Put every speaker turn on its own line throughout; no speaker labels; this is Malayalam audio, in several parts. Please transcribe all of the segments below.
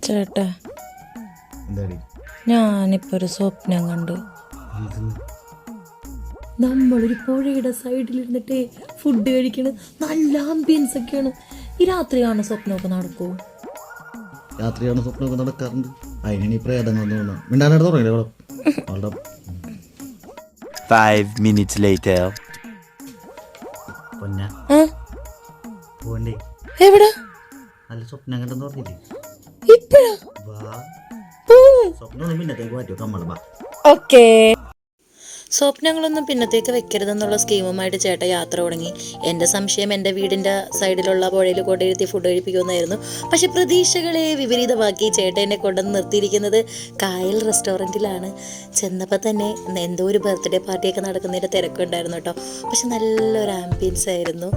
ചേട്ടാ, ഞാനിപ്പോ ഒരു സ്വപ്നം കണ്ടു. നമ്മളൊരു പുഴയുടെ സൈഡിലിരുന്നിട്ടേ ഫുഡ് കഴിക്കണ്, നല്ല ആംബിയൻസ് ഒക്കെയാണ്. ഈ രാത്രിയാണ് സ്വപ്നമൊക്കെ നടക്കൂ?
രാത്രിയാണ് സ്വപ്നമൊക്കെ നടക്കാറുണ്ട്. അതിനാണ് ഈ പ്രേതങ്ങളെന്ന് തോന്നുന്നു. മിണ്ടാനായിട്ട് തുടങ്ങില്ലേ?
5 minutes later.
എവിടെ
നല്ല സ്വപ്നം കണ്ടെന്ന് പറഞ്ഞില്ലേ?
ഇപ്പഴാ?
സ്വപ്നം പിന്നത്തേക്ക് മാറ്റോ കമ്മള.
ഓക്കേ. സ്വപ്നങ്ങളൊന്നും പിന്നത്തേക്ക് വെക്കരുതെന്നുള്ള സ്കീമുമായിട്ട് ചേട്ടൻ യാത്ര തുടങ്ങി. എൻ്റെ സംശയം എൻ്റെ വീടിൻ്റെ സൈഡിലുള്ള പുഴയിൽ കൊണ്ടിരുത്തി ഫുഡ് കഴിപ്പിക്കുമെന്നായിരുന്നു. പക്ഷെ പ്രതീക്ഷകളെ വിപരീതമാക്കി ചേട്ടൻ എന്നെ കൊണ്ടുവന്ന് നിർത്തിയിരിക്കുന്നത് കായൽ റെസ്റ്റോറൻറ്റിലാണ്. ചെന്നപ്പോൾ തന്നെ എന്തോ ഒരു ബർത്ത്ഡേ പാർട്ടിയൊക്കെ നടക്കുന്നതിൻ്റെ തിരക്കുണ്ടായിരുന്നു കേട്ടോ. പക്ഷെ നല്ലൊരു ആംബിയൻസ് ആയിരുന്നു,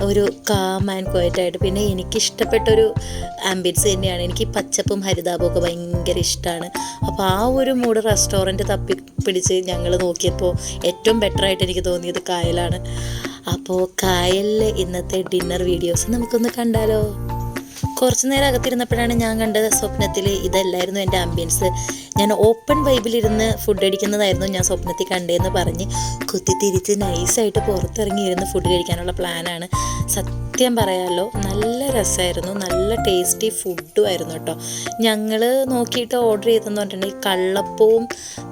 ഒരു കാം ആൻഡ് ക്വയറ്റായിട്ട്. പിന്നെ എനിക്കിഷ്ടപ്പെട്ടൊരു ആംബിയൻസ് തന്നെയാണ്. എനിക്ക് പച്ചപ്പും ഹരിതാപവും ഒക്കെ ഭയങ്കര ഇഷ്ടമാണ്. അപ്പോൾ ആ ഒരു മൂഡ് റെസ്റ്റോറൻറ്റ് തപ്പി പിടിച്ച് ഞങ്ങൾ നോക്കിയപ്പോൾ ഏറ്റവും ബെറ്ററായിട്ട് എനിക്ക് തോന്നിയത് കായലാണ്. അപ്പോൾ കായലിലെ ഇന്നത്തെ ഡിന്നർ വീഡിയോസ് നമുക്കൊന്ന് കണ്ടാലോ? കുറച്ച് നേരം അകത്തിരുന്നപ്പോഴാണ് ഞാൻ കണ്ടത് സ്വപ്നത്തിൽ ഇതല്ലായിരുന്നു എൻ്റെ ആംബിയൻസ്. ഞാൻ ഓപ്പൺ വൈബിലിരുന്ന് ഫുഡ് അടിക്കുന്നതായിരുന്നു ഞാൻ സ്വപ്നത്തിൽ കണ്ടതെന്ന് പറഞ്ഞ് കുത്തിത്തിരിച്ച് നൈസായിട്ട് പുറത്തിറങ്ങിയിരുന്ന് ഫുഡ് കഴിക്കാനുള്ള പ്ലാനാണ്. സത്യം പറയാമല്ലോ, നല്ല രസമായിരുന്നു, നല്ല ടേസ്റ്റി ഫുഡും ആയിരുന്നു കേട്ടോ. ഞങ്ങൾ നോക്കിയിട്ട് ഓർഡർ ചെയ്തെന്ന് പറഞ്ഞിട്ടുണ്ടെങ്കിൽ കള്ളപ്പവും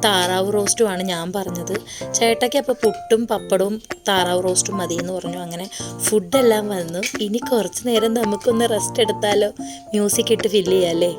താറാവ് റോസ്റ്റുമാണ് ഞാൻ പറഞ്ഞത്. ചേട്ടയ്ക്ക് അപ്പോൾ പുട്ടും പപ്പടവും താറാവ് റോസ്റ്റും മതി എന്ന് പറഞ്ഞു. അങ്ങനെ ഫുഡെല്ലാം വന്നു. ഇനി കുറച്ച് നേരം നമുക്കൊന്ന് റെസ്റ്റ് എടുത്താലോ? മ്യൂസിക് ഇട്ട് ഫില്ല് ചെയ്യാം അല്ലേ?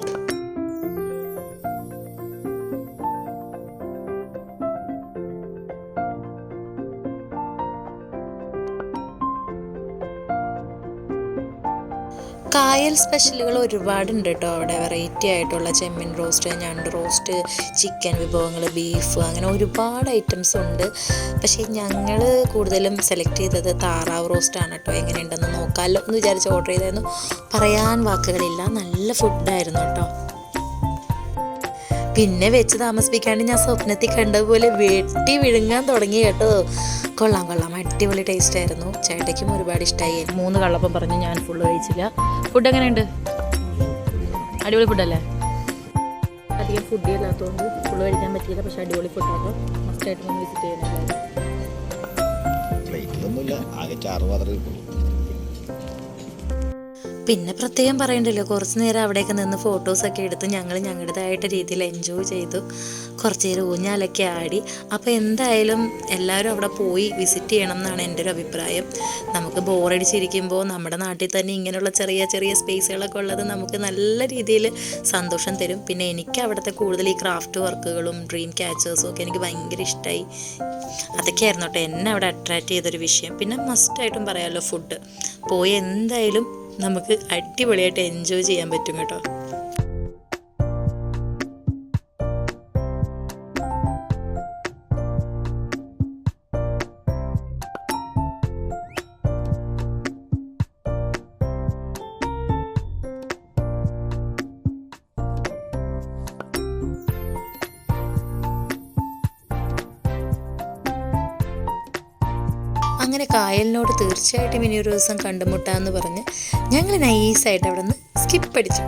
കായൽ സ്പെഷ്യലുകൾ ഒരുപാടുണ്ട് കേട്ടോ അവിടെ. വെറൈറ്റി ആയിട്ടുള്ള ചെമ്മീൻ റോസ്റ്റ്, ഞണ്ട് റോസ്റ്റ്, ചിക്കൻ വിഭവങ്ങൾ, ബീഫ്, അങ്ങനെ ഒരുപാട് ഐറ്റംസ് ഉണ്ട്. പക്ഷേ ഞങ്ങൾ കൂടുതലും സെലക്ട് ചെയ്തത് താറാവ് റോസ്റ്റാണ് കേട്ടോ. എങ്ങനെയുണ്ടെന്ന് നോക്കാമല്ലോ എന്ന് വിചാരിച്ച് ഓർഡർ ചെയ്തായിരുന്നു. പറയാൻ വാക്കുകളില്ല, നല്ല ഫുഡായിരുന്നു കേട്ടോ. പിന്നെ വെച്ച് താമസിപ്പിക്കാണ്ട് ഞാൻ സ്വപ്നത്തിൽ കണ്ടതുപോലെ വെട്ടി വിഴുങ്ങാൻ തുടങ്ങി കേട്ടോ. കൊള്ളാം, അടിപൊളി ടേസ്റ്റ് ആയിരുന്നു. ചേട്ടയ്ക്കും ഒരുപാട് ഇഷ്ടമായി. 3 കള്ളപ്പം പറഞ്ഞു, ഞാൻ ഫുള്ള് കഴിച്ചില്ല. ഫുഡ് എങ്ങനെയുണ്ട്? അടിപൊളി ഫുഡല്ലേ? അധികം ഫുഡ് ഇല്ലാത്തതുകൊണ്ട് ഫുള്ള് കഴിക്കാൻ പറ്റിയില്ല. പക്ഷെ അടിപൊളി ഫുഡാട്ടോ. മസ്റ്റായിട്ട് ഒന്ന് വിസിറ്റ് ചെയ്യുന്നത്. പിന്നെ പ്രത്യേകം പറയണ്ടല്ലോ, കുറച്ച് നേരം അവിടെയൊക്കെ നിന്ന് ഫോട്ടോസൊക്കെ എടുത്ത് ഞങ്ങൾ ഞങ്ങളുടേതായിട്ട് രീതിയിൽ എൻജോയ് ചെയ്തു. കുറച്ച് നേരം ഊഞ്ഞാലൊക്കെ ആടി. അപ്പോൾ എന്തായാലും എല്ലാവരും അവിടെ പോയി വിസിറ്റ് ചെയ്യണം എന്നാണ് എൻ്റെ ഒരു അഭിപ്രായം. നമുക്ക് ബോറടിച്ചിരിക്കുമ്പോൾ നമ്മുടെ നാട്ടിൽ തന്നെ ഇങ്ങനെയുള്ള ചെറിയ ചെറിയ സ്പേസുകളൊക്കെ ഉള്ളത് നമുക്ക് നല്ല രീതിയിൽ സന്തോഷം തരും. പിന്നെ എനിക്ക് അവിടുത്തെ കൂടുതൽ ഈ ക്രാഫ്റ്റ് വർക്കുകളും ഡ്രീം ക്യാച്ചേഴ്സും ഒക്കെ എനിക്ക് ഭയങ്കര ഇഷ്ടമായി. അതൊക്കെയായിരുന്നു കേട്ടോ എന്നെ അവിടെ അട്രാക്റ്റ് ചെയ്തൊരു വിഷയം. പിന്നെ മസ്റ്റായിട്ടും പറയാമല്ലോ, ഫുഡ് പോയി എന്തായാലും നമുക്ക് അടിപൊളിയായിട്ട് എൻജോയ് ചെയ്യാൻ പറ്റും കേട്ടോ. അങ്ങനെ കായലിനോട് തീർച്ചയായിട്ടും ഇനി ഒരു ദിവസം കണ്ടുമുട്ടാമെന്ന് പറഞ്ഞ് ഞങ്ങൾ നൈസായിട്ട് അവിടെ നിന്ന് സ്കിപ്പ് അടിച്ചു.